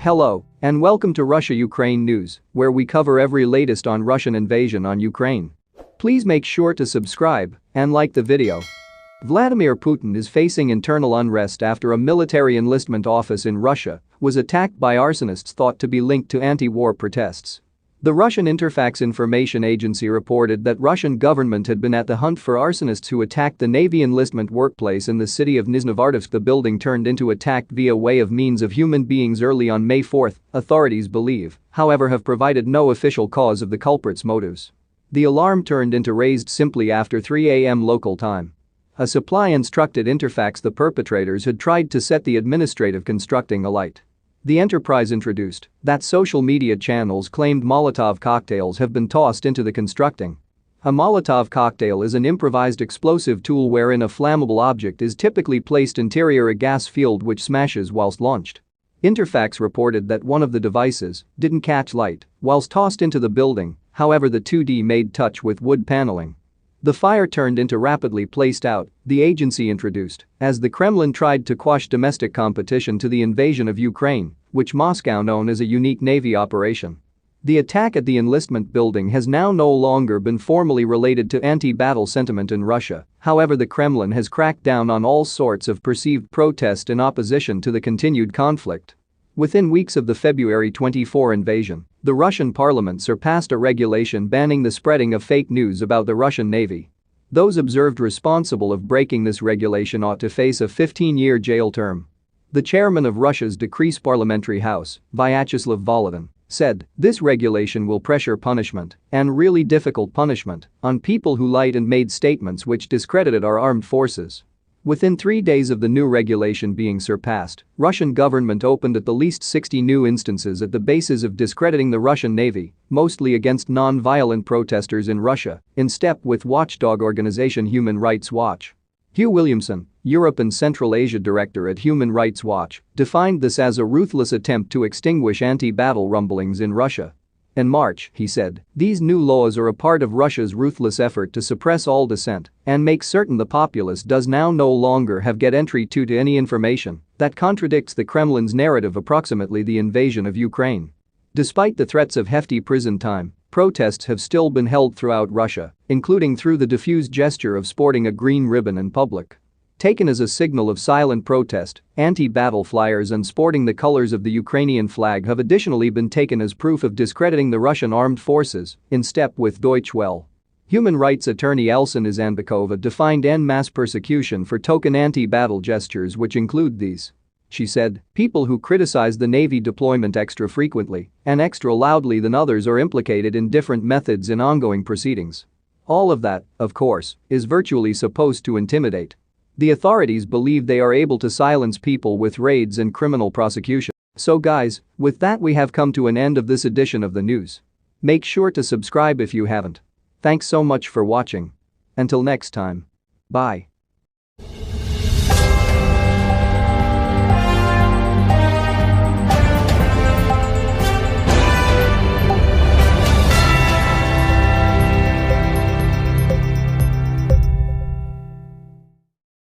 Hello, and welcome to Russia-Ukraine News, where we cover every latest on Russian invasion on Ukraine. Please make sure to subscribe and like the video. Vladimir Putin is facing internal unrest after a military enlistment office in Russia was attacked by arsonists thought to be linked to anti-war protests. The Russian Interfax information agency reported that Russian government had been at the hunt for arsonists who attacked the Navy enlistment workplace in the city of Nizhnovartovsk. The building turned into attack via way of means of human beings early on May 4, authorities believe, however have provided no official cause of the culprits' motives. The alarm turned into raised simply after 3 a.m. local time. A supply instructed Interfax the perpetrators had tried to set the administrative constructing alight. The enterprise introduced that social media channels claimed Molotov cocktails have been tossed into the constructing. A Molotov cocktail is an improvised explosive tool wherein a flammable object is typically placed interior a gas field which smashes whilst launched. Interfax reported that one of the devices didn't catch light whilst tossed into the building, however the 2D made touch with wood paneling. The fire turned into rapidly placed out, the agency introduced, as the Kremlin tried to quash domestic competition to the invasion of Ukraine, which Moscow known as a unique Navy operation. The attack at the enlistment building has now no longer been formally related to anti-battle sentiment in Russia, however the Kremlin has cracked down on all sorts of perceived protest in opposition to the continued conflict. Within weeks of the February 24 invasion, the Russian parliament surpassed a regulation banning the spreading of fake news about the Russian Navy. Those observed responsible of breaking this regulation ought to face a 15-year jail term. The chairman of Russia's Decrease Parliamentary House, Vyacheslav Volodin, said, "This regulation will pressure punishment, and really difficult punishment, on people who lied and made statements which discredited our armed forces." Within 3 days of the new regulation being surpassed, Russian government opened at the least 60 new instances at the basis of discrediting the Russian Navy, mostly against non-violent protesters in Russia, in step with watchdog organization Human Rights Watch. Hugh Williamson, Europe and Central Asia director at Human Rights Watch, defined this as a ruthless attempt to extinguish anti-battle rumblings in Russia. In March, he said, "These new laws are a part of Russia's ruthless effort to suppress all dissent and make certain the populace does now no longer have get entry to any information that contradicts the Kremlin's narrative approximately the invasion of Ukraine." Despite the threats of hefty prison time, protests have still been held throughout Russia, including through the diffused gesture of sporting a green ribbon in public. Taken as a signal of silent protest, anti-battle flyers and sporting the colors of the Ukrainian flag have additionally been taken as proof of discrediting the Russian armed forces, in step with Deutsche Welle. Human rights attorney Elsa Nizanbekova defined en masse persecution for token anti-battle gestures which include these. She said, "People who criticize the Navy deployment extra frequently and extra loudly than others are implicated in different methods in ongoing proceedings. All of that, of course, is virtually supposed to intimidate. The authorities believe they are able to silence people with raids and criminal prosecution." So guys, with that we have come to an end of this edition of the news. Make sure to subscribe if you haven't. Thanks so much for watching. Until next time. Bye.